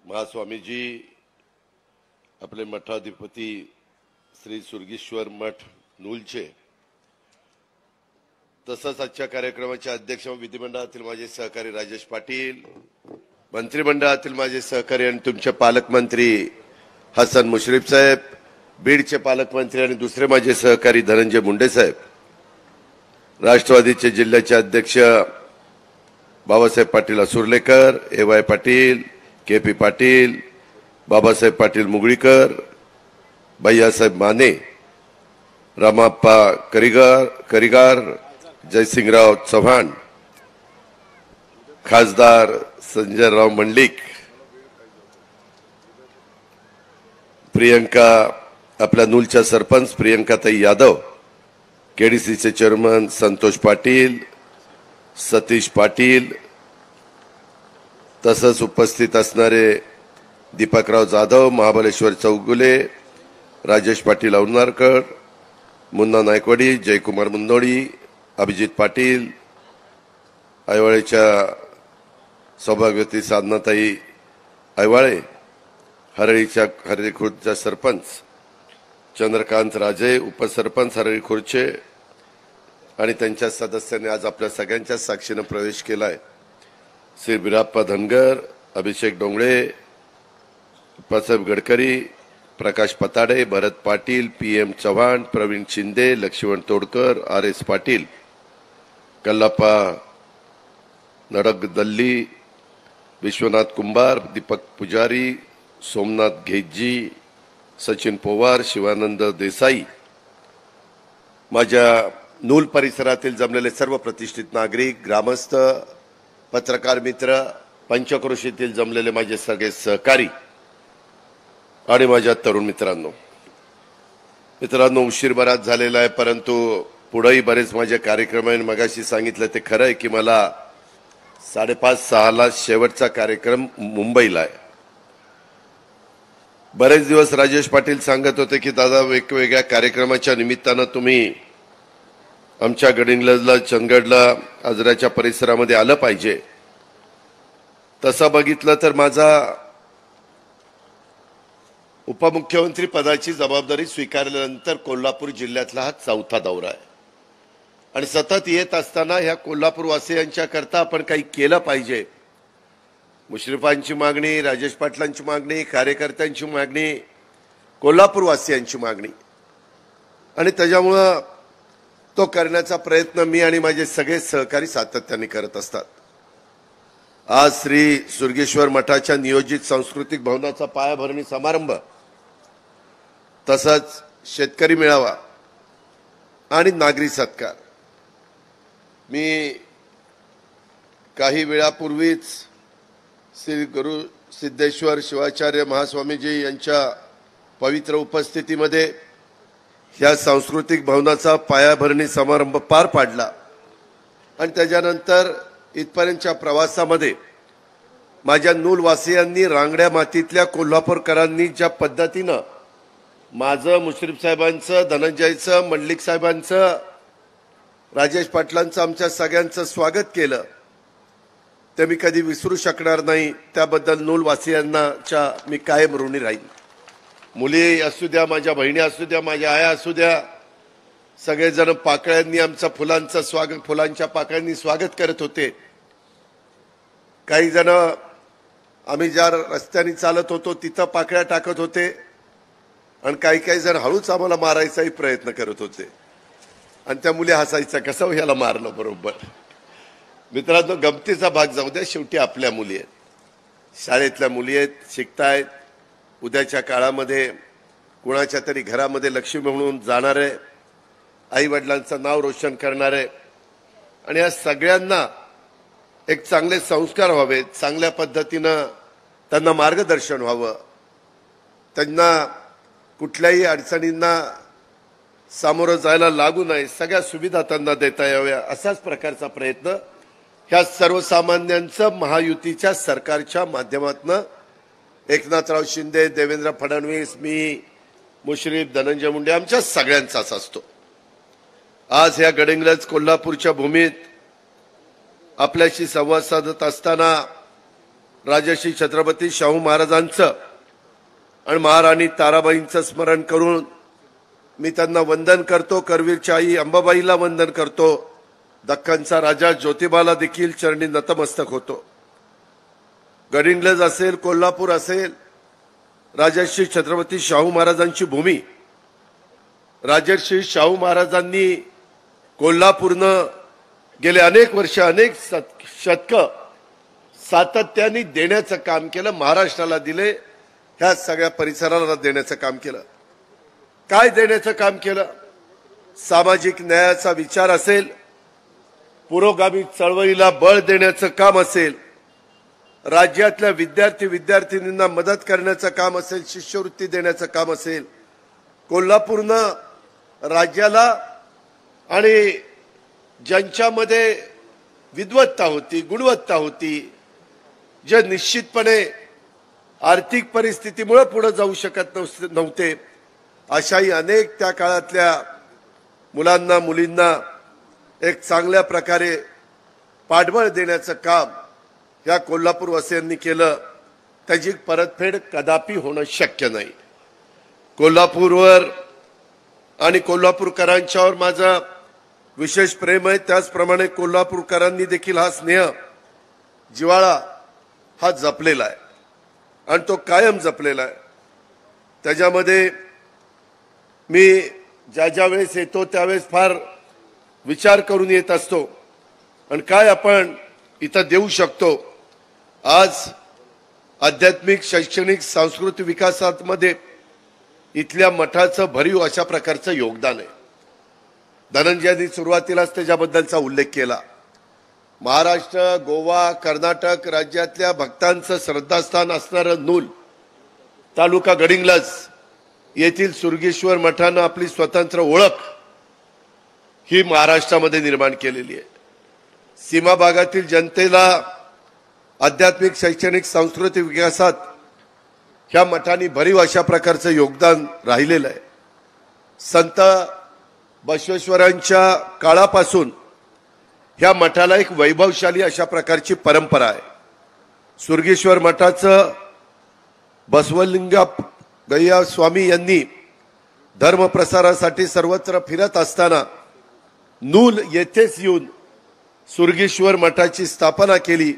महास्वामीजी आपले मठाधिपती श्री सुरगेश्वर मठ नूलचे, तसंच आजच्या कार्यक्रमाचे अध्यक्ष विधिमंडळातील माझे सहकारी राजेश पाटील, मंत्रिमंडळातील माझे सहकारी आणि तुमचे पालकमंत्री हसन मुश्रीफ साहेब, बीडचे पालकमंत्री आणि दुसरे माझे सहकारी धनंजय मुंडे साहेब, राष्ट्रवादीचे जिल्ह्याचे अध्यक्ष बाबासाहेब पाटील असुर्लेकर, ए.वाय. पाटील, के.पी. पाटील, बाबासाहेब पाटील मुगळीकर, भैयासाहेब माने, रामाप्पा करिगार, जयसिंगराव चव्हाण, खासदार संजयराव मंडलिक, प्रियंका आपल्या नूलच्या सरपंच प्रियंकाताई यादव, केडीसीचे चेअरमन संतोष पाटील, सतीश पाटील, तसंच उपस्थित असणारे दीपकराव जाधव, महाबळेश्वर चौगुले, राजेश पाटील औनारकर, मुन्ना नायकवाडी, जयकुमार मुंदोडी, अभिजित पाटील, ऐवाळेच्या सौभाग्यवती साधनाताई ऐवाळे, हरळी खुर्दचा सरपंच चंद्रकांत राजे, उपसरपंच हरळी खुर्दचे आणि त्यांच्या सदस्यांनी आज आपल्या सगळ्यांच्या साक्षीने प्रवेश केलाय. श्री बिराप्पा धनगर, अभिषेक डोंगळे, अप्पासाहेब गडकरी, प्रकाश पताडे, भरत पाटील, पी.एम. चव्हाण, प्रवीण शिंदे, लक्ष्मण तोडकर, आर.एस. पाटील, कल्लाप्पा नडगदल्ली, विश्वनाथ कुंभार, दीपक पुजारी, सोमनाथ घेजी, सचिन पवार, शिवानंद देसाई, माझ्या नूल परिसरातील जमलेले सर्व प्रतिष्ठित नागरिक, ग्रामस्थ, पत्रकार मित्र, पंचक्रोशीतील जमलेले माझे सगळे सहकारी आणि माझ्या तरुण मित्रांनो, उशीर बराच झालेला आहे, परंतु पुढेही बरेच माझे कार्यक्रम आहे. मगाशी सांगितलं ते खरं आहे की मला 5:30-6ला शेवटचा कार्यक्रम मुंबईला आहे. बरेच दिवस राजेश पाटील सांगत होते की दादा वेगवेगळ्या कार्यक्रमाच्या निमित्तानं तुम्ही आमच्या गडिंग्लजला, चंदगडला, आजऱ्याच्या परिसरामध्ये आलं पाहिजे. तसं बघितलं तर माझा उपमुख्यमंत्री पदाची जबाबदारी स्वीकारल्यानंतर कोल्हापूर जिल्ह्यातला हा 4था दौरा आहे आणि सतत येत असताना ह्या कोल्हापूरवासियांच्या करता आपण काही केलं पाहिजे. मुश्रीफांची मागणी, राजेश पाटलांची मागणी, कार्यकर्त्यांची मागणी, कोल्हापूरवासियांची मागणी आणि त्याच्यामुळं तो करण्याचा प्रयत्न मी आणि माझे सगळे सहकारी सातत्याने करत असतात. आज श्री सुरगेश्वर मठाच्या नियोजित सांस्कृतिक भवनाचा पायाभरणी समारंभ, तसंच शेतकरी मेळावा आणि नागरी सत्कार. मी काही वेळापूर्वीच श्री गुरु सिद्धेश्वर शिवाचार्य महास्वामीजी यांच्या पवित्र उपस्थितीमध्ये या सांस्कृतिक भवनाचा पायाभरणी समारंभ पार पाडला आणि त्याच्यानंतर इथपर्यंतच्या प्रवासामध्ये माझ्या नूलवासियांनी, रांगड्या मातीतल्या कोल्हापूरकरांनी ज्या पद्धतीनं माझं, मुश्रीफ साहेबांचं, धनंजयचं, मंडलिक साहेबांचं, राजेश पाटलांचं, आमच्या सगळ्यांचं स्वागत केलं ते मी कधी विसरू शकणार नाही. त्याबद्दल नूलवासियांना मी कायम ऋणी राहीन. मुली असू द्या, माझ्या बहिणी असू द्या, माझ्या आया असू द्या, सगळेजण पाकळ्यांनी आमचं फुलांचं स्वागत, फुलांच्या पाकळ्यांनी स्वागत करत होते. काही जण आम्ही ज्या रस्त्याने चालत होतो तिथं पाकळ्या टाकत होते आणि काही जण हळूच आम्हाला मारायचाही प्रयत्न करत होते आणि त्या मुली हसायच्या, कसं ह्याला मारलं बरोबर. मित्रांनो, गमतीचा भाग जाऊ द्या, शेवटी आपल्या मुली आहेत, शाळेतल्या मुली आहेत, शिकतायत. उद्याच्या काळामध्ये कुणाच्या तरी घरामध्ये लक्ष्मी म्हणून जाणारे, आई वडिलांचं नाव रोशन करणारे आणि या सगळ्यांना एक चांगले संस्कार व्हावेत, चांगल्या पद्धतीनं त्यांना मार्गदर्शन व्हावं, त्यांना कुठल्याही अडचणींना सामोरं जायला लागू नये, सगळ्या सुविधा त्यांना देता याव्या, असाच प्रकारचा प्रयत्न ह्या सर्वसामान्यांचं महायुतीच्या सरकारच्या माध्यमातून एकनाथराव शिंदे, देवेंद्र फडणवीस, मी, मुश्रीफ, धनंजय मुंडे, आमच्या सगळ्यांचाच असतो. आज ह्या गडिंग्लज कोल्हापूरच्या भूमीत आपल्याशी संवाद साधत असताना राजर्षी छत्रपती शाहू महाराजांचं आणि महाराणी ताराबाईंचं स्मरण करून मी त्यांना वंदन करतो. करवीरच्या आई अंबाबाईला वंदन करतो. दख्खनचा राजा ज्योतिबाला देखील चरणी नतमस्तक होतो. गडिंग्लज असेल, कोल्हापूर असेल, राजर्षी छत्रपती शाहू महाराजांची भूमी. राजर्षी शाहू महाराजांनी कोल्हापूरनं गेले अनेक वर्ष, अनेक शतकं सातत्याने देण्याचं काम केलं. महाराष्ट्राला दिले, ह्या सगळ्या परिसराला देण्याचं काम केलं. काय देण्याचं काम केलं? सामाजिक न्यायाचा विचार असेल, पुरोगामी चळवळीला बळ देण्याचं काम असेल, राज्यातल्या विद्यार्थींना मदत करण्याचं काम असेल, शिष्यवृत्ती देण्याचं काम असेल, कोल्हापूरनं राज्याला आणि ज्यांच्यामध्ये विद्वत्ता होती, गुणवत्ता होती, जे निश्चितपणे आर्थिक परिस्थितीमुळे पुढे जाऊ शकत नव्हते, अशाही अनेक त्या काळातल्या मुलांना मुलींना एक चांगल्या प्रकारे पाठबळ देण्याचं काम या कोल्हापूर वासियांनी केलं. त्याची परतफेड कदापि होणं शक्य नाही. कोल्हापूरवर आणि कोल्हापूरकरांच्यावर माझं विशेष प्रेम आहे. त्याचप्रमाणे कोल्हापूरकरांनी देखील हा स्नेह, जिव्हाळा हा जपलेला आहे आणि तो कायम जपलेला आहे. त्याच्यामध्ये मी ज्या वेळेस येतो त्यावेळेस फार विचार करून येत असतो आणि काय आपण इथं देऊ शकतो. आज आध्यात्मिक, शैक्षणिक, सांस्कृतिक विकासामध्ये इथल्या मठाचं भरीव अशा प्रकारचं योगदान आहे. धनंजयांनी सुरुवातीलाच त्याच्याबद्दलचा उल्लेख केला. महाराष्ट्र, गोवा, कर्नाटक राज्यातल्या भक्तांचं श्रद्धास्थान असणारं नूल तालुका गडिंग्लज येथील सुरगेश्वर मठानं आपली स्वतंत्र ओळख ही महाराष्ट्रामध्ये निर्माण केलेली आहे. सीमा भागातील जनतेला आध्यात्मिक, शैक्षणिक, सांस्कृतिक विकासात ह्या मठांनी भरीव अशा प्रकारचं योगदान राहिलेलं आहे. संत बसवेश्वरांच्या काळापासून ह्या मठाला एक वैभवशाली अशा प्रकारची परंपरा आहे. सुरगेश्वर मठाचं बसवलिंगय्या स्वामी यांनी धर्मप्रसारासाठी सर्वत्र फिरत असताना नूल येथेच येऊन सुरगेश्वर मठाची स्थापना केली.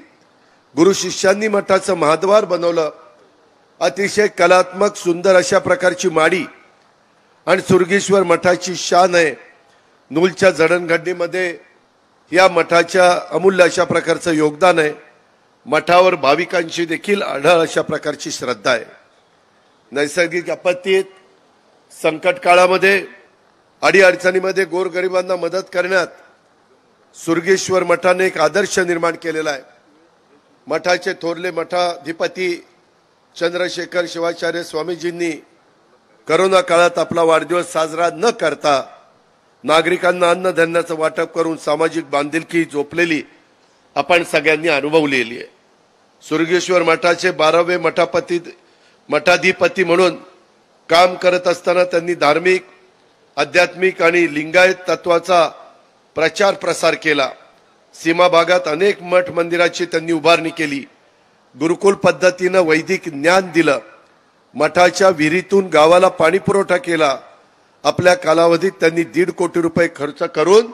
गुरु शिष्यांनी मठाचं महाद्वार बनवलं. अतिशय कलात्मक, सुंदर अशा प्रकारची माडी आणि सुरगेश्वर मठाची शान आहे. नूलच्या जडणघडणीमध्ये या मठाच्या अमूल्य अशा प्रकारचं योगदान आहे. मठावर भाविकांची देखील आढळ अशा प्रकारची श्रद्धा आहे. नैसर्गिक आपत्तीत, संकट काळामध्ये, अडीअडचणीमध्ये गोरगरिबांना मदत करण्यात सुरगेश्वर मठाने एक आदर्श निर्माण केलेला आहे. मठाचे थोरले मठाधिपती चंद्रशेखर शिवाचार्य स्वामीजींनी करोना काळात आपला वाढदिवस साजरा न करता नागरिकांना अन्नधान्याचं वाटप करून सामाजिक बांधिलकी जोपलेली आपण सगळ्यांनी अनुभवलेली आहे. सुरगेश्वर मठाचे 12वे मठाधिपती म्हणून काम करत असताना त्यांनी धार्मिक, आध्यात्मिक आणि लिंगायत तत्वाचा प्रचार प्रसार केला. सीमा भागात अनेक मठ मंदिराची त्यांनी उभारणी केली. गुरुकुल पद्धतीनं वैदिक ज्ञान दिलं. मठाच्या विहिरीतून गावाला पाणी पुरवठा केला. आपल्या कालावधीत त्यांनी 1.5 कोटी रुपये खर्च करून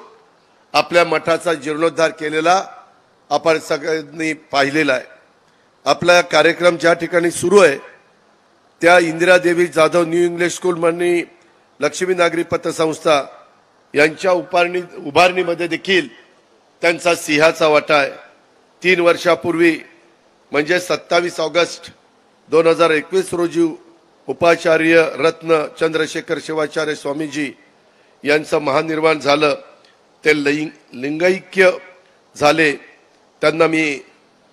आपल्या मठाचा जीर्णोद्धार केलेला आपण सगळ्यांनी पाहिलेला आहे. आपला कार्यक्रम ज्या ठिकाणी सुरू आहे त्या इंदिरा देवी जाधव न्यू इंग्लिश स्कूल आणि लक्ष्मी नागरी पतसंस्था यांच्या उभारणीमध्ये देखील त्यांचा सिंहाचा वाटा आहे. 3 वर्षापूर्वी म्हणजे 27 ऑगस्ट 2021 रोजी उपाचार्य रत्न चंद्रशेखर शिवाचार्य स्वामीजी यांचं महानिर्वाण झालं. ते लिंगैक्य झाले. त्यांना मी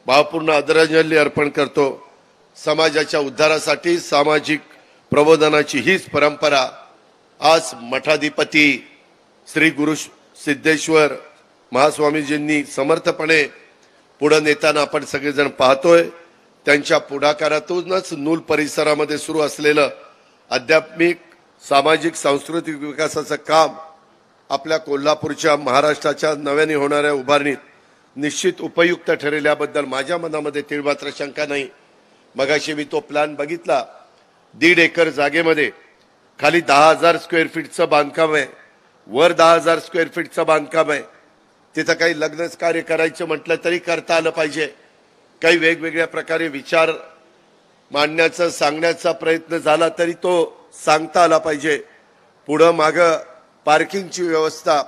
भावपूर्ण आदरांजली अर्पण करतो. समाजाच्या उद्धारासाठी सामाजिक प्रबोधनाची हीच परंपरा आज मठाधिपती श्री गुरु सिद्धेश्वर महास्वामीजींनी समर्थपणे पुढे नेताना आपण सगळेजण पाहतोय. त्यांच्या पुढाकारातूनच नूल परिसरामध्ये सुरू असलेलं आध्यात्मिक, सामाजिक, सांस्कृतिक विकासाचं काम आपल्या कोल्हापूरच्या, महाराष्ट्राच्या नव्याने होणाऱ्या उभारणीत निश्चित उपयुक्त ठरेल याबद्दल माझ्या मनामध्ये तीळमात्र शंका नाही। मगाशी मी तो प्लॅन बघितला, 1.5 एकर जागेमध्ये खाली 10,000 स्क्वेअर फीटचं बांधकाम आहे, वर 10,000 स्क्वेअर फीटचं बांधकाम आहे। तिथं काही लग्नच कार्य करायचं म्हटलं तरी करता आलं पाहिजे। काही वेगवेगळ्या प्रकारे विचार मांडण्याचा सांगण्याचा प्रयत्न झाला तरी तो सांगता आला पाहिजे। पुढं मागं पार्किंगची व्यवस्था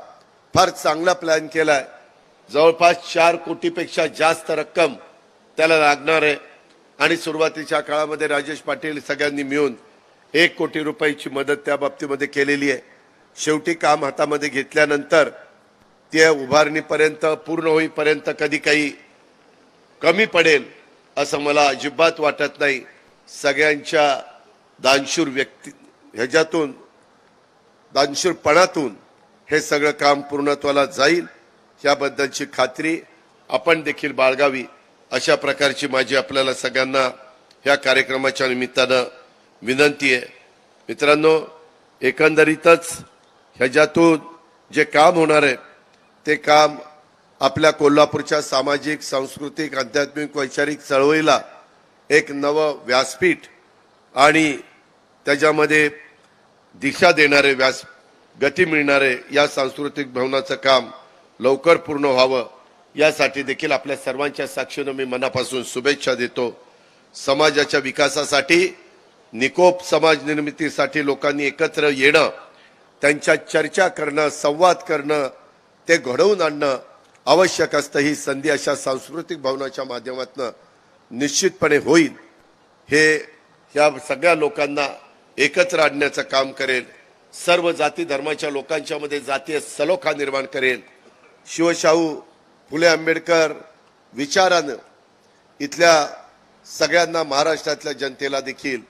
फार चांगला प्लॅन केलाय। जवळपास 4 कोटीपेक्षा जास्त रक्कम त्याला लागणार आहे आणि सुरुवातीच्या काळामध्ये राजेश पाटील सगळ्यांनी मिळून 1 कोटी रुपयाची मदत त्या बाबतीमध्ये केलेली आहे। शेवटी काम हातामध्ये घेतल्यानंतर ते उभारणीपर्यंत पूर्ण होईपर्यंत कधी काही कमी पडेल असं मला अजिबात वाटत नाही। सगळ्यांच्या दानशूर व्यक्ती ह्याच्यातून दानशूरपणातून हे सगळं काम पूर्णत्वाला जाईल याबद्दलची खात्री आपण देखील बाळगावी, अशा प्रकारची माझी आपल्याला सगळ्यांना या कार्यक्रमाच्या निमित्तानं विनंती आहे। मित्रांनो, एकंदरीतच ह्याच्यातून जे काम होणार आहे ते काम आपल्या कोल्हापूरच्या सामाजिक, सांस्कृतिक, आध्यात्मिक, वैचारिक चळवळीला एक नवं व्यासपीठ आणि त्याच्यामध्ये दिशा देणारे गती मिळणारे या सांस्कृतिक भवनाचं काम लवकर पूर्ण व्हावं यासाठी देखील आपल्या सर्वांच्या साक्षीनं मी मनापासून शुभेच्छा देतो। समाजाच्या विकासासाठी, निकोप समाज निर्मितीसाठी लोकांनी एकत्र येणं, त्यांच्या चर्चा करणं, संवाद करणं, ते घडवून आणणं आवश्यक असतं। ही संधी अशा सांस्कृतिक भवनाच्या माध्यमातून निश्चितपणे होईल। हे या सगळ्या लोकांना एकत्र आणण्याचं काम करेल, सर्व जाती धर्माच्या लोकांच्या मध्ये जातीय सलोखा निर्माण करेल। शिवशाहू फुले आंबेडकर विचारानं इथल्या सगळ्यांना, महाराष्ट्रातल्या जनतेला देखील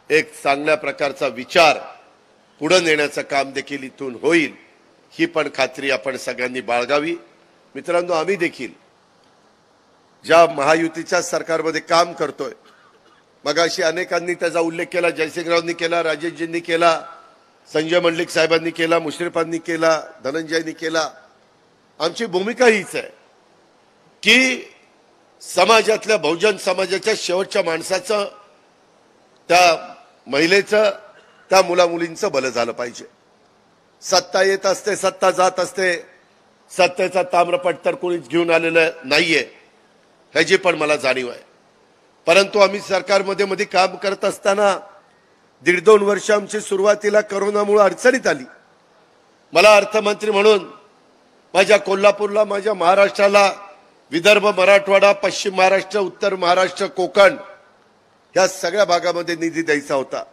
एक चांगल्या प्रकारचा विचार पुढे नेण्याचं काम देखील इथून होईल, ही पण खात्री आपण सगळ्यांनी बाळगावी। मित्रांनो, आम्ही देखील ज्या महायुतीच्या सरकारमध्ये काम करतोय, मगाशी अनेकांनी त्याचा उल्लेख केला, जयसिंगरावांनी केला, राजेशजींनी केला, संजय मंडलिक साहेबांनी केला, मुश्रीफांनी केला, धनंजयनी केला। आमची भूमिका हीच आहे की समाजातल्या, बहुजन समाजाच्या शेवटच्या माणसाचं, त्या महिलेचं, त्या मुलामुलींचं भलं झालं पाहिजे। सत्ता येत असते, सत्ता जात असते, सत्तेचा ताम्रपट तर कोणीच घेऊन आलेलं नाहीये ह्याची पण मला जाणीव आहे। परंतु आम्ही सरकारमध्ये मध्ये काम करत असताना 1.5-2 वर्ष आमची सुरुवातीला कोरोनामुळे अडचणीत आली। मला अर्थमंत्री म्हणून माझ्या कोल्हापूरला, माझ्या महाराष्ट्राला, विदर्भ, मराठवाडा, पश्चिम महाराष्ट्र, उत्तर महाराष्ट्र, कोकण या सगळ्या भागामध्ये निधी द्यायचा होता।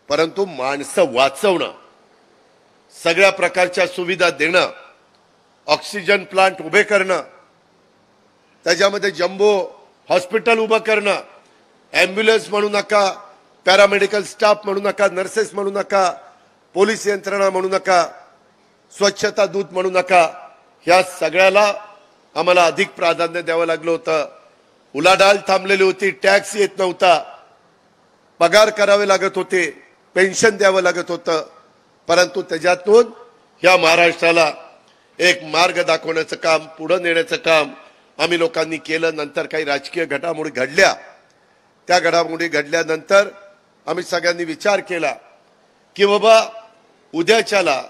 परंतु माणसं वाचवणं, सगळ्या प्रकारच्या सुविधा देणं, ऑक्सिजन प्लांट उभे करणं, त्याच्यामध्ये जम्बो हॉस्पिटल उभं करणं, ॲम्ब्युलन्स म्हणू नका, पॅरामेडिकल स्टाफ म्हणू नका, नर्सेस म्हणू नका, पोलीस यंत्रणा म्हणू नका, स्वच्छता दूत म्हणू नका, ह्या सगळ्याला आम्हाला अधिक प्राधान्य द्यावं लागलं होतं। उलाढाल थांबलेली होती, टॅक्स येत नव्हता, पगार करावे लागत होते, पेन्शन द्यावं लागत होतं। परंतु त्याच्यातून ह्या महाराष्ट्राला एक मार्ग दाखवण्याचं काम, पुढे नेण्याचं काम आम्ही लोकांनी केलं। नंतर काही राजकीय घडामोडी घडल्या, त्या घडामोडी घडल्यानंतर आम्ही सगळ्यांनी विचार केला की बाबा उद्याच्याला,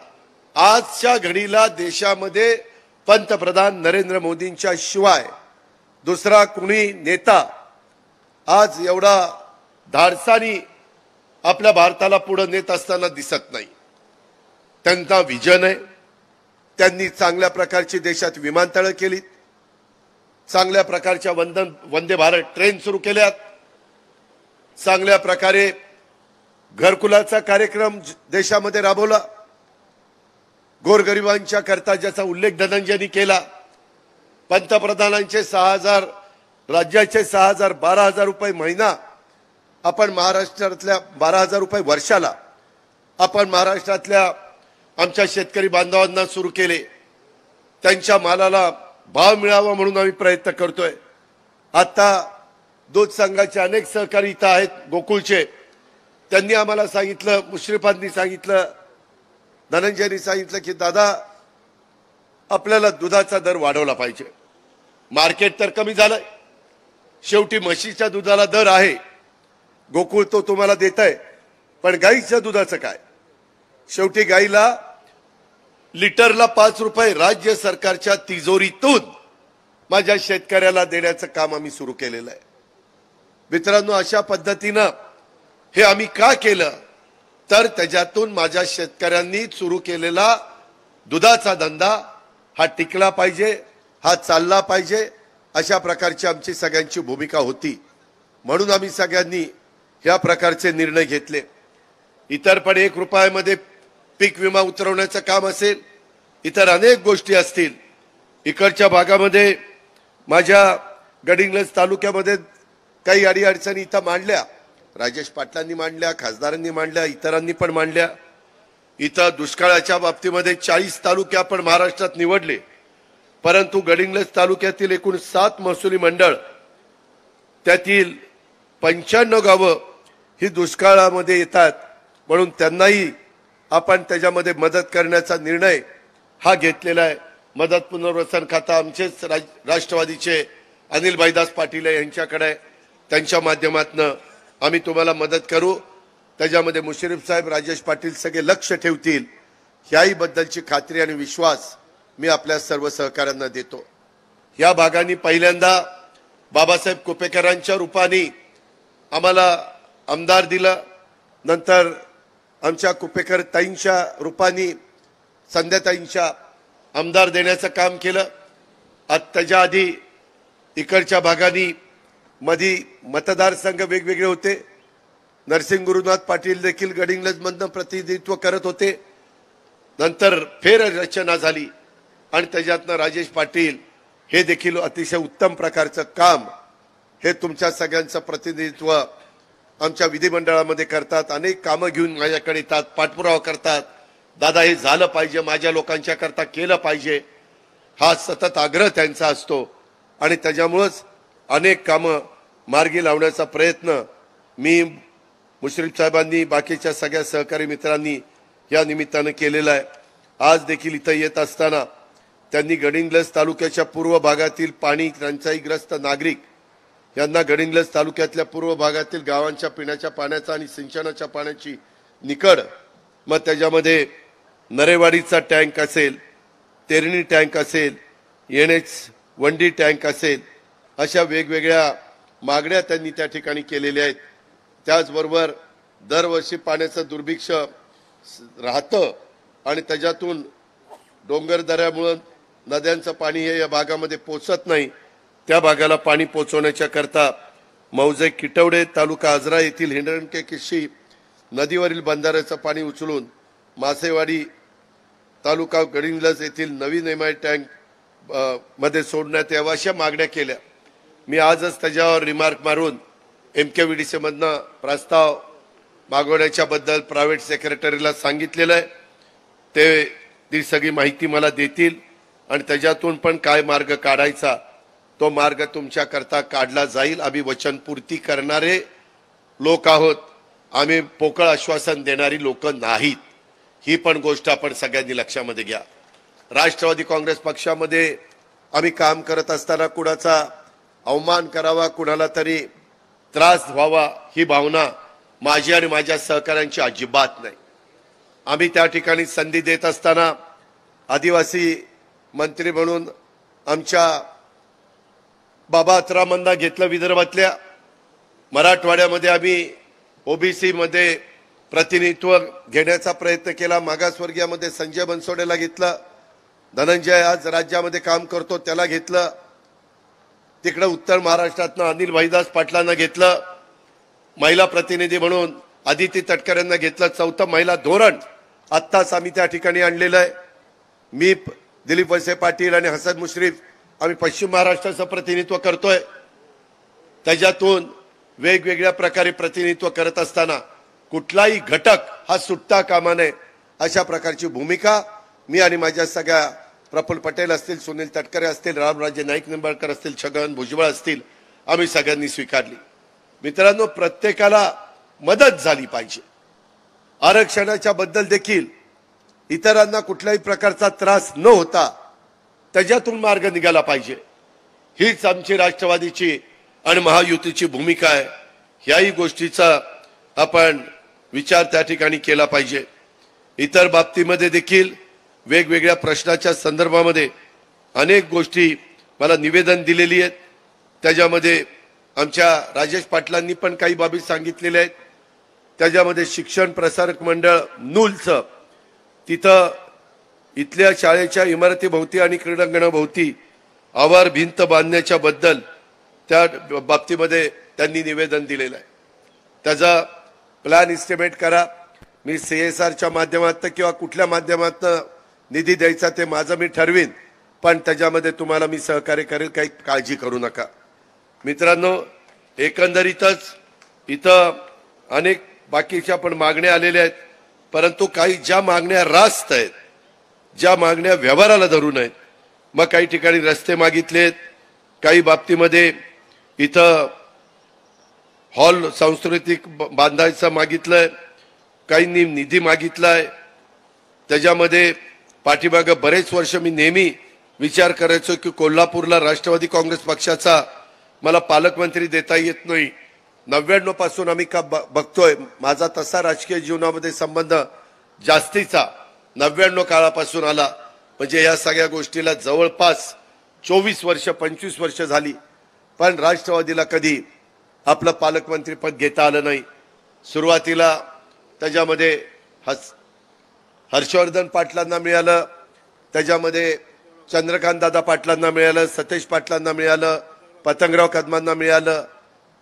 आजच्या घडीला देशामध्ये पंतप्रधान नरेंद्र मोदींच्या शिवाय दुसरा कुणी नेता आज एवढा धाडसानी आपल्या भारताला पुढे नेत असताना दिसत नाही। त्यांचा विजन आहे, त्यांनी चांगल्या प्रकारची देशात विमानतळं केली, चांगल्या प्रकारच्या वंदे भारत ट्रेन सुरू केल्यात, चांगल्या प्रकारे घरकुलाचा कार्यक्रम देशामध्ये राबवला, गोरगरिबांच्या करता ज्याचा उल्लेख धनंजयनी केला, पंतप्रधानांचे 6,000, राज्याचे 6,000, 12,000 रुपये महिना आपण महाराष्ट्रातल्या, 12,000 रुपये वर्षाला आपण महाराष्ट्रातल्या आमच्या शेतकरी बांधवांना सुरू केले। त्यांच्या मालाला भाव मिळावा म्हणून आम्ही प्रयत्न करतोय। आता दूध संघाचे अनेक सहकारी इथं आहेत, गोकुळचे, त्यांनी आम्हाला सांगितलं, मुश्रीफांनी सांगितलं, धनंजयनी सांगितलं की दादा आपल्याला दुधाचा दर वाढवला पाहिजे। मार्केट तर कमी झालंय, शेवटी म्हशीच्या दुधाला दर आहे, गोकुळ तो तुम्हाला देत आहे, पण गाईच्या दुधाचं काय? शेवटी गाईला लिटरला 5 रुपये राज्य सरकारच्या तिजोरीतून माझ्या शेतकऱ्याला देण्याचं काम आम्ही सुरू केलेलं आहे. मित्रांनो, अशा पद्धतीनं हे आम्ही का केलं तर त्याच्यातून माझ्या शेतकऱ्यांनी सुरू केलेला दुधाचा धंदा हा टिकला पाहिजे, हा चालला पाहिजे, अशा प्रकारची आमची सगळ्यांची भूमिका होती. म्हणून आम्ही सगळ्यांनी या प्रकारचे निर्णय घेतले. इतर पण 1 रुपयामध्ये पीक विमा उतरवण्याचं काम असेल, इतर अनेक गोष्टी असतील. इकडच्या भागामध्ये माझ्या गडिंग्लज तालुक्यामध्ये काही अडीअडचणी इथं मांडल्या, राजेश पाटलांनी मांडल्या, खासदारांनी मांडल्या, इतरांनी पण मांडल्या. इथं दुष्काळाच्या बाबतीमध्ये 40 तालुके आपण महाराष्ट्रात निवडले, परंतु गडिंग्लज तालुक्यातील एकूण 7 महसुली मंडळ, त्यातील 95 गावं ही दुष्काळामध्ये येतात. म्हणून त्यांनाही आपण त्याच्यामध्ये मदत करण्याचा निर्णय हा घेतलेला आहे. मदत पुनर्वसन खाता आमचेच राष्ट्रवादीचे अनिल भाईदास पाटील यांच्याकडे, त्यांच्या माध्यमातून आम्ही तुम्हाला मदत करू. त्याच्यामध्ये मुश्रीफ साहेब, राजेश पाटील सगळे लक्ष ठेवतील, याही बद्दलची खात्री आणि विश्वास मी आपल्या सर्व सहकाऱ्यांना देतो. या भागांनी पहिल्यांदा बाबासाहेब कुपेकरांच्या रूपाने आम्हाला आमदार दिलं, नंतर आमच्या कुपेकर ताईंच्या रूपाने संध्याताईंच्या आमदार देण्याचं काम केलं. त्याच्या आधी इकडच्या भागांनी मधी मतदारसंघ वेगवेगळे होते. नरसिंह गुरुनाथ पाटील देखील गडिंग्लजमधनं प्रतिनिधित्व करत होते. नंतर फेररचना झाली आणि त्याच्यातनं राजेश पाटील हे देखील अतिशय उत्तम प्रकारचं काम हे तुमच्या सगळ्यांचं प्रतिनिधित्व आमच्या विधिमंडळामध्ये करतात. अनेक कामं घेऊन माझ्याकडे येतात, पाठपुरावा करतात. दादा हे झालं पाहिजे, माझ्या लोकांच्या करता केलं पाहिजे, हा सतत आग्रह त्यांचा असतो आणि त्याच्यामुळेच अनेक कामं मार्गी लावण्याचा प्रयत्न मी, मुश्रीफ साहेबांनी, बाकीच्या सगळ्या सहकारी मित्रांनी या निमित्तानं केलेला आहे. आज देखील इथं येत असताना त्यांनी गडिंग्लज तालुक्याच्या पूर्व भागातील पाणी टंचाईग्रस्त नागरिक यांना गडिंग्लज तालुक्यातल्या पूर्व भागातील गावांच्या पिण्याच्या पाण्याचा आणि सिंचनाच्या पाण्याची निकड, मग त्याच्यामध्ये नरेवाडीचा टँक असेल, तेरणी टँक असेल, एनएच वंडी टँक असेल, अशा वेगवेगळ्या मागण्या त्यांनी त्या ठिकाणी केलेल्या आहेत. त्याचबरोबर दरवर्षी पाण्याचं दुर्भिक्ष राहतं आणि त्याच्यातून डोंगर दऱ्यामुळे नद्यांचं पाणी हे या भागामध्ये पोचत नाही. त्या भागाला पाणी पोचवण्याच्या करता मौजे किटवडे तालुका आजरा येथील हिंडणके किशी नदीवरील बंधाऱ्याचं पाणी उचलून मासेवाडी तालुका गडिंग्लज येथील नवीन एमआय टँक मध्ये सोडण्यात यावं, अशा मागण्या केल्या. मी आजच त्याच्यावर रिमार्क मारून MKVDC मधनं प्रस्ताव मागवण्याच्या बद्दल प्रायव्हेट सेक्रेटरीला सांगितलेलं आहे. ते ती सगळी माहिती मला देतील आणि त्याच्यातून पण काय मार्ग काढायचा तो मार्ग तुमच्या करता काढला जाईल. आम्ही वचनपूर्ती करणारे लोक आहोत, आम्ही पोकळ आश्वासन देणारी लोक नाहीत. ही पण गोष्ट आपण सगळ्यांनी लक्षामध्ये घ्या. राष्ट्रवादी काँग्रेस पक्षामध्ये आम्ही काम करत असताना कुणाचा अवमान करावा, कुणाला तरी त्रास व्हावा, ही भावना माझी आणि माझ्या सहकाऱ्यांची अजिबात नाही. आम्ही त्या ठिकाणी संधी देत असताना आदिवासी मंत्री म्हणून आमच्या बाबा अत्रामांना घेतलं. विदर्भातल्या मराठवाड्यामध्ये आम्ही ओबीसी मध्ये प्रतिनिधित्व घेण्याचा प्रयत्न केला. मागासवर्गीयामध्ये संजय बनसोडेला घेतलं. धनंजय आज राज्यामध्ये काम करतो त्याला घेतलं. तिकडे उत्तर महाराष्ट्रातनं अनिल भाईदास पाटलांना घेतलं. महिला प्रतिनिधी म्हणून आदिती तटकरेंना घेतलं. 4थं महिला धोरण आत्ताच आम्ही त्या ठिकाणी आणलेलं आहे. मी, दिलीप वळसे पाटील आणि हसन मुश्रीफ आम्ही पश्चिम महाराष्ट्राचं प्रतिनिधित्व करतोय. त्याच्यातून वेगवेगळ्या प्रकारे प्रतिनिधित्व करत असताना कुठलाही घटक हा सुटता कामा नये, अशा प्रकारची भूमिका मी आणि माझ्या सगळ्या, प्रफुल्ल पटेल असतील, सुनील तटकरे असतील, रामराजे नाईक निंबाळकर असतील, छगन भुजबळ असतील, आम्ही सगळ्यांनी स्वीकारली. मित्रांनो, प्रत्येकाला मदत झाली पाहिजे. आरक्षणाच्या बद्दल देखील इतरांना कुठल्याही प्रकारचा त्रास न होता त्याच्यातून मार्ग निघाला पाहिजे. हीच आमची राष्ट्रवादीची आणि महायुतीची भूमिका आहे। ह्याही गोष्टीचा आपण विचार त्या ठिकाणी केला पाहिजे। इतर बाबतीमध्ये देखील वेगवेगळ्या प्रश्नाच्या संदर्भामध्ये अनेक गोष्टी मला निवेदन दिलेली आहेत। त्याच्यामध्ये आमच्या राजेश पाटलांनी पण काही बाबी सांगितलेल्या आहेत। त्याच्यामध्ये शिक्षण प्रसारक मंडळ नूलचं तिथं इथल्या शाळेच्या इमारतीभोवती आणि क्रीडांगणाभोवती आवार भिंत बांधण्याच्या बद्दल त्या बाबतीमध्ये त्यांनी निवेदन दिलेलं आहे। त्याचा प्लॅन एस्टिमेट करा। मी CSRच्या माध्यमातून किंवा कुठल्या माध्यमातून निधी द्यायचा ते माझं मी ठरवीन, पण त्याच्यामध्ये तुम्हाला मी सहकार्य करेल, काही काळजी करू नका। मित्रांनो, एकंदरीतच इथं अनेक बाकीच्या पण मागण्या आलेल्या आहेत, परंतु काही ज्या मागण्या रास्त आहेत, ज्या मागण्या व्यवहाराला धरून आहेत, मग काही ठिकाणी रस्ते मागितलेत, काही बाबतीमध्ये इथं हॉल सांस्कृतिक बांधायचं मागितलंय, काहींनी निधी मागितलाय। त्याच्यामध्ये पाठीमागे बरेच वर्ष मी नेहमी विचार करायचो की कोल्हापूरला राष्ट्रवादी काँग्रेस पक्षाचा मला पालकमंत्री देता येत नाही। 99 पासून आम्ही का बघतोय, माझा तसा राजकीय जीवनामध्ये संबंध जास्तीचा 99 काळापासून आला, म्हणजे या सगळ्या गोष्टीला जवळपास 24 वर्ष 25 वर्ष झाली, पण राष्ट्रवादीला कधी आपलं पालकमंत्री पद घेता आलं नाही। सुरुवातीला त्याच्यामध्ये हर्षवर्धन पाटलांना मिळालं, त्याच्यामध्ये चंद्रकांत दादा पाटलांना मिळालं, सतेज पाटलांना मिळालं, पतंगराव कदमांना मिळालं,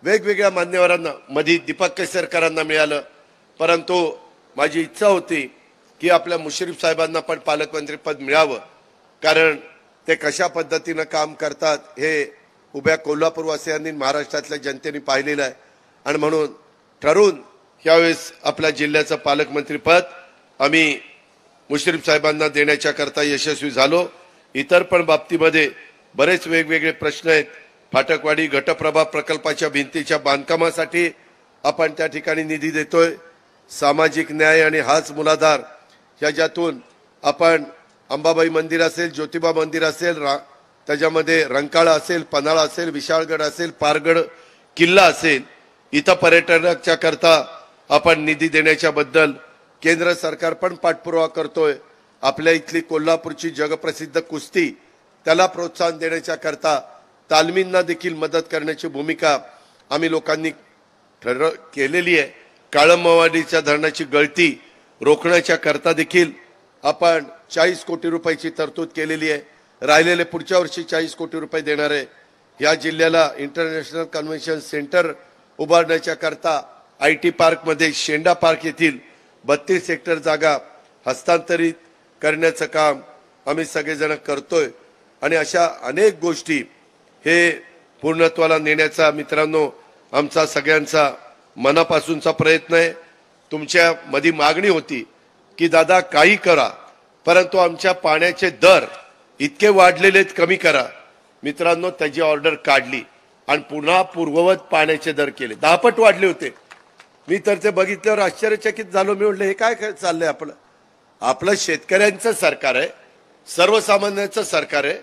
वेगवेगळ्या मान्यवरांना, मधी दीपक केसरकरांना मिळालं। परंतु माझी इच्छा होती की आपल्या मुश्रीफ साहेबांना पण पालकमंत्री पद मिळावं, कारण ते कशा पद्धतीनं काम करतात हे उभ्या कोल्हापूरवासियांनी महाराष्ट्रातल्या जनतेने पाहिलेलं आहे। आणि म्हणून ठरवून यावेळेस आपल्या जिल्ह्याचं पालकमंत्री पद आम्ही मुश्रीफ साहेबांना देण्याच्या करता यशस्वी झालो। इतर पण बाबतीमध्ये बरेच वेगवेगळे प्रश्न आहेत। फाटकवाडी घटप्रभा प्रकल्पाच्या भिंतीच्या बांधकामासाठी आपण त्या ठिकाणी निधी देतोय। सामाजिक न्याय आणि हाच मूलाधार याच्यातून आपण अंबाबाई मंदिर असेल, ज्योतिबा मंदिर असेल, त्याच्यामध्ये रंकाळा असेल, पन्हाळा असेल, विशाळगड असेल, पारगड किल्ला असेल, इथं पर्यटनाच्या करता आपण निधी देण्याच्या बद्दल केंद्र सरकार पण पाठपुरावा करतोय। आपल्या इथली कोल्हापूरची जगप्रसिद्ध कुस्ती त्याला प्रोत्साहन देण्याच्या करता तालमींना देखील मदत करण्याची भूमिका आम्ही लोकांनी केलेली आहे। काळंबवाडीच्या धरणाची गळती रोखण्याच्या करता देखील आपण 40 कोटी रुपयाची तरतूद केलेली आहे। राहिलेले पुढच्या वर्षी 40 कोटी रुपये देणार आहे। या जिल्ह्याला इंटरनॅशनल कन्व्हेन्शन सेंटर उभारण्याच्या करता IT पार्कमध्ये शेंडा पार्क येथील 32 हेक्टर जागा हस्तांतरित करण्याचं काम आम्ही सगळेजण करतोय। आणि अशा अनेक गोष्टी हे पूर्णत्वाला नेण्याचा मित्रांनो आमचा सगळ्यांचा मनापासूनचा प्रयत्न आहे। तुमच्या मध्ये मागणी होती की दादा काही करा, परंतु आमच्या पाण्याचे दर इतके वाढलेले आहेत, कमी करा। मित्रांनो, त्याची ऑर्डर काढली आणि पुन्हा पूर्ववत पाण्याचे दर केले, 10 पट वाढले होते। मी तर ते बघितल्यावर आश्चर्यचकित झालो। मी म्हटलं हे काय चाललंय आपलं? आपलं शेतकऱ्यांचं सरकार आहे, सर्वसामान्यांचं सरकार आहे,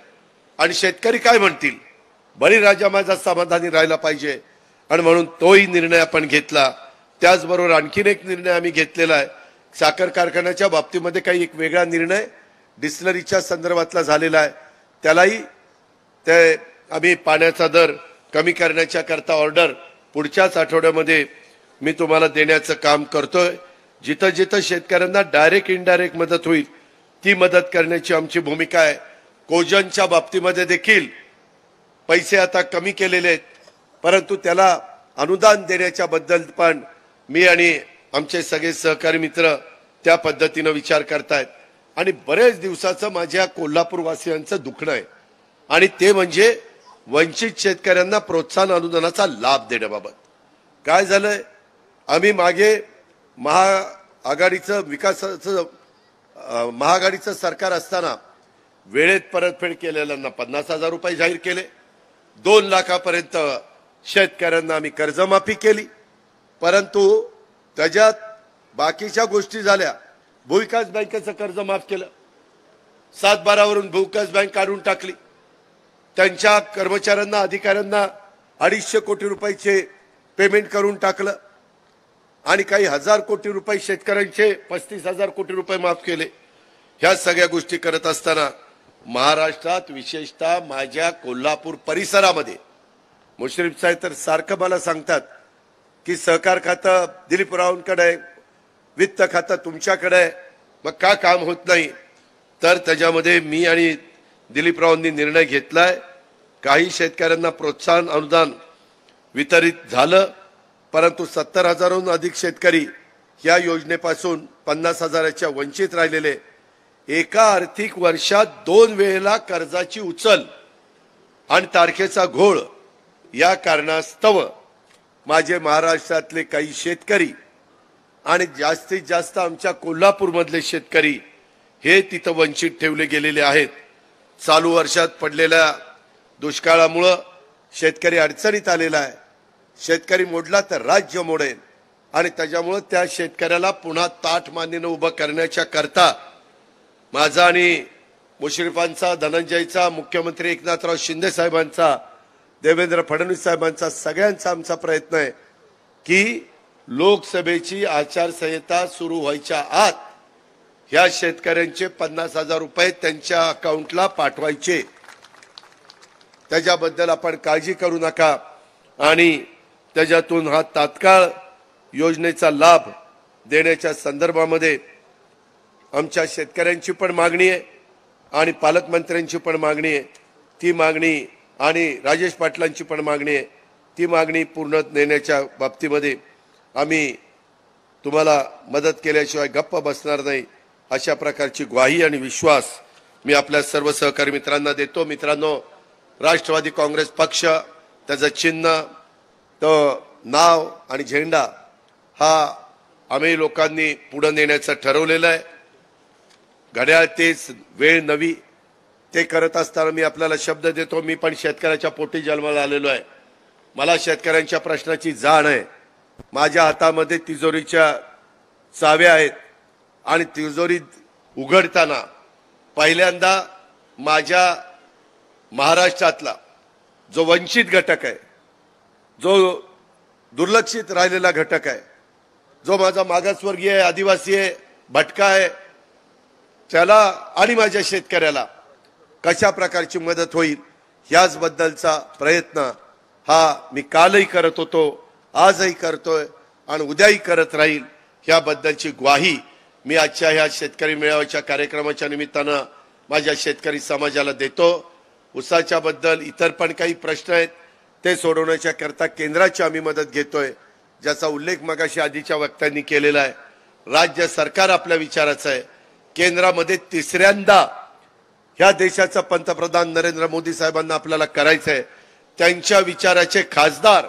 आणि शेतकरी काय म्हणतील, बळीराजा माझा समाधानी राहायला पाहिजे। आणि म्हणून तोही निर्णय आपण घेतला। त्याचबरोबर आणखीन एक निर्णय आम्ही घेतलेला आहे, साखर कारखान्याच्या बाबतीमध्ये काही एक वेगळा निर्णय डिस्लरीच्या संदर्भातला झालेला आहे, त्यालाही ते आम्ही पाण्याचा दर कमी करण्याच्या करता ऑर्डर पुढच्याच आठवड्यामध्ये मी तुम्हाला देण्याचं काम करतोय। जिथं जिथं शेतकऱ्यांना डायरेक्ट इनडायरेक्ट मदत होईल ती मदत करण्याची आमची भूमिका आहे। कोजनच्या बाबतीमध्ये देखील पैसे आता कमी केलेले आहेत, परंतु त्याला अनुदान देण्याच्या बद्दल पण मी आणि आमचे सगळे सहकारी मित्र त्या पद्धतीने विचार करतायत। आणि बरेच दिवसाचं माझ्या कोल्हापूरवासियांचं दुखणं आहे, आणि ते म्हणजे वंचित शेतकऱ्यांना प्रोत्साहन अनुदानाचा लाभ देण्याबाबत। काय झालंय, आम्ही मागे महाआघाडीचं विकासाचं महाआघाडीचं सरकार असताना वेळेत परतफेड केलेल्यांना 50,000 रुपये जाहीर केले, 2 लाखापर्यंत शेतकऱ्यांना आम्ही कर्जमाफी केली, परंतु त्याच्यात बाकीच्या गोष्टी झाल्या। भूविकास बँकेचं कर्ज माफ केलं, 7/12 वरून भूविकास बँक काढून टाकली, त्यांच्या कर्मचाऱ्यांना अधिकाऱ्यांना 250 कोटी रुपयाचे पेमेंट करून टाकलं आणि काही हजार कोटी रुपये शेतकऱ्यांचे 35,000 कोटी रुपये माफ केले। ह्या सगळ्या गोष्टी करत असताना महाराष्ट्रात विशेषतः माझ्या कोल्हापूर परिसरामध्ये मुश्रीफ साहेब तर सारखं मला सांगतात की सहकार खातं दिलीपरावांकडे आहे, वित्त खातं तुमच्याकडे आहे, मग का काम होत नाही? तर त्याच्यामध्ये मी आणि दिलीपरावांनी निर्णय घेतलाय, काही शेतकऱ्यांना प्रोत्साहन अनुदान वितरित झालं, परंतु 70,000हून अधिक शेतकरी या योजनेपासून 50,000च्या वंचित राहिलेले। एका आर्थिक वर्षात 2 वेळेला कर्जाची उचल आणि तारखेचा घोळ या कारणास्तव माझे महाराष्ट्रातले काही शेतकरी आणि जास्तीत जास्त आमच्या कोल्हापूरमधले शेतकरी हे तिथं वंचित ठेवले गेलेले आहेत। चालू वर्षात पडलेल्या दुष्काळामुळे शेतकरी अडचणीत आलेला आहे। शेतकरी मोडला तर राज्य मोडेल आणि त्याच्यामुळे त्या शेतकऱ्याला पुन्हा ताठ मानेने उभं करण्याच्या करता माझा आणि मुश्रीफांचा, धनंजयचा, मुख्यमंत्री एकनाथराव शिंदे साहेबांचा, देवेंद्र फडणवीस साहेबांचा, सगळ्यांचा आमचा प्रयत्न आहे की लोकसभेची आचारसंहिता सुरू व्हायच्या आत ह्या शेतकऱ्यांचे 50,000 रुपये त्यांच्या अकाउंटला पाठवायचे। त्याच्याबद्दल आपण काळजी करू नका आणि त्याच्यातून हा तात्काळ योजनेचा लाभ देण्याच्या संदर्भामध्ये आमच्या शेतकऱ्यांची पण मागणी आहे आणि पालकमंत्र्यांची पण मागणी आहे। ती मागणी आणि राजेश पाटलांची पण मागणी आहे, ती मागणी पूर्ण नेण्याच्या बाबतीमध्ये आम्ही तुम्हाला मदत केल्याशिवाय गप्प बसणार नाही, अशा प्रकारची ग्वाही आणि विश्वास मी आपल्या सर्व सहकारी मित्रांना देतो। मित्रांनो, राष्ट्रवादी काँग्रेस पक्ष, त्याचं चिन्ह, तो नाव आणि झेंडा हा आम्ही लोकांनी पुढे नेण्याचं ठरवलेलं आहे। घड्याळ तेच, वेळ नवी, ते करत असताना मी आपल्याला शब्द देतो, मी पण शेतकऱ्याच्या पोटी जन्माला आलेलो आहे। मला शेतकऱ्यांच्या प्रश्नाची जाण आहे। माझ्या हातामध्ये तिजोरीच्या चाव्या आहेत आणि तिजोरी उघडताना पहिल्यांदा माझ्या महाराष्ट्रातला जो वंचित घटक आहे, जो दुर्लक्षित राहिलेला घटक आहे, जो माझा मागासवर्गीय आहे, आदिवासी आहे, भटका आहे, त्याला आणि माझ्या शेतकऱ्याला कशा प्रकारची मदत होईल याचबद्दलचा प्रयत्न हा मी कालही करत होतो, आजही करतोय आणि उद्याही करत राहील। याबद्दलची ग्वाही मी आजच्या ह्या शेतकरी मेळाव्याच्या कार्यक्रमाच्या निमित्तानं माझ्या शेतकरी समाजाला देतो। ऊसाच्या बद्दल इतर पण काही प्रश्न आहेत, ते सोडवण्याच्या करता केंद्राची आम्ही मदत घेतोय, ज्याचा उल्लेख मगाशी आधीच्या वक्त्यांनी केलेला आहे। राज्य सरकार आपल्या विचाराचं आहे। केंद्रामध्ये तिसऱ्यांदा ह्या देशाचा पंतप्रधान नरेंद्र मोदी साहेबांना आपल्याला करायचं आहे। त्यांच्या विचाराचे खासदार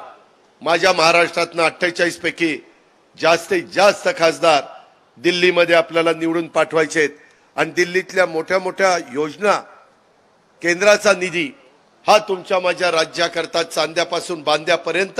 माझ्या महाराष्ट्रातनं 48 पैकी जास्तीत जास्त खासदार दिल्लीमध्ये आपल्याला निवडून पाठवायचे आहेत आणि दिल्लीतल्या मोठ्या मोठ्या योजना, केंद्राचा निधी हा तुमच्या माझ्या राज्याकरता चांद्यापासून बांद्यापर्यंत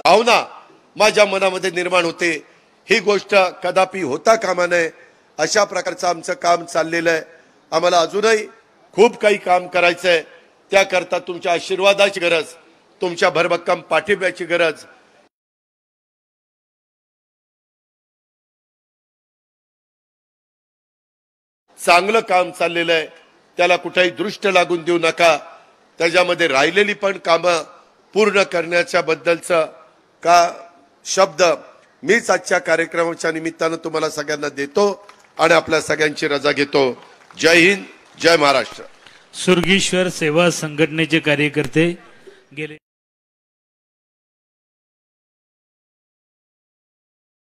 भावना माझ्या मनामध्ये निर्माण होते, ही गोष्ट कदापि होता कामा नये. अशा प्रकारचं आमचं काम चाललेलं आहे. आम्हाला अजूनही खूप काही काम करायचं आहे. त्याकरता तुमच्या आशीर्वादाची गरज, तुमच्या भरभक्कम पाठिंब्याची गरज. चांगलं काम चाललेलं आहे, त्याला कुठेही दृष्ट लागून देऊ नका. त्याच्यामध्ये राहिलेली पण कामं पूर्ण करण्याच्या बद्दलचं का शब्द मीच आजच्या कार्यक्रमाच्या निमित्तानं तुम्हाला सगळ्यांना देतो आणि आपल्या सगळ्यांची रजा घेतो. जय हिंद, जय महाराष्ट्र. सुरगीश्वर सेवा संघटनेचे कार्यकर्ते गेले